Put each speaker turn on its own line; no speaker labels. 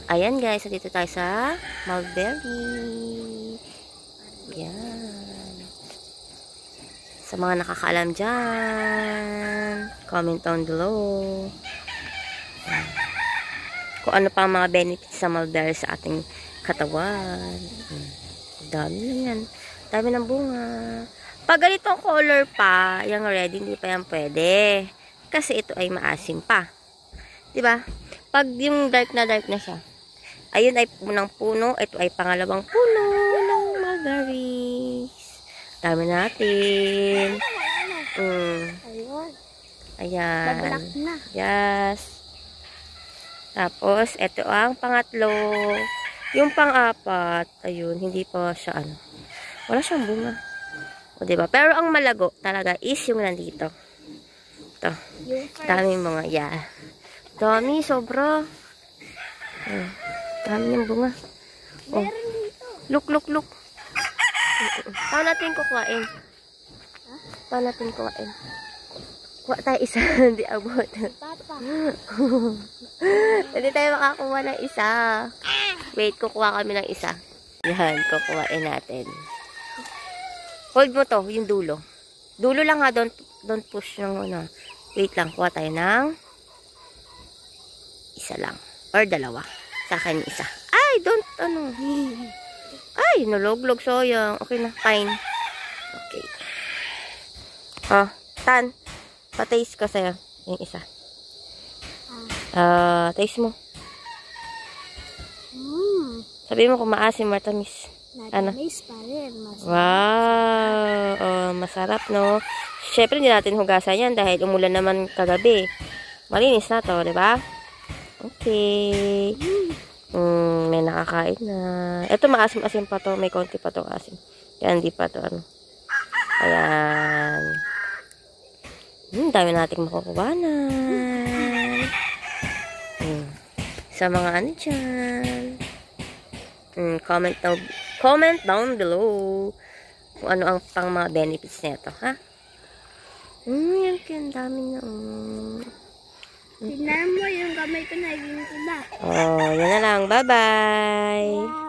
Ayan guys, dito tayo sa mulberry. Yan. Sa mga nakakaalam dyan, comment down below kung ano pa ang mga benefits sa mulberry sa ating katawan. Dami lang yan. Dami ng bunga. Pag ganitong color pa, yung red, hindi pa yan pwede. Kasi ito ay maasim pa. Diba? Pag yung dark na siya, ayun ay unang puno, ito ay pangalawang puno ng mulberries. Dami natin. Ayan.
Babrak na.
Yes. Tapos, ito ang pangatlo. Yung pang-apat, ayun, hindi pa siya ano. Wala siyang bunga. O, diba? Pero ang malago talaga is yung nandito. Ito. Daming mga, yeah. Dami, sobra. Dami yung bunga. Oh. Look. Paano natin kukuhain? Paano natin kukuhain? Kuha tayo isa. Hindi abot.
Papa.
Hindi tayo makakuha ng isa. Wait, kukuha kami ng isa. Yan, kukuhain natin. Hold mo to, yung dulo. Dulo lang ha, don't push ng ano. Wait lang, kuha tayo ng isa lang. Or dalawa. Sa akin isa. Ay, don't, ano. Ay, naloglog, sayang. Okay na, fine. Okay. Oh, Tan. Pa-taste ko sa'yo. Yung isa. Taste mo. Sabi mo kung maasim, matamis.
Matamis pa rin.
Wow. Masarap, no? Siyempre, hindi natin hugasan yan dahil umulan naman kagabi. Malinis na to, diba? Okay. May nakakain na. Ito maasim-asim pa to. May konti pa to asim. Kaya hindi pa to, ano. Ayan. Dami nating makukuhanan. Sa mga ano dyan. Comment down below kung ano ang pang mga benefits nito, ha? Yan kaya dami na.
Tignan mo yung kamay ko naging iba.
Yan na lang. Bye-bye.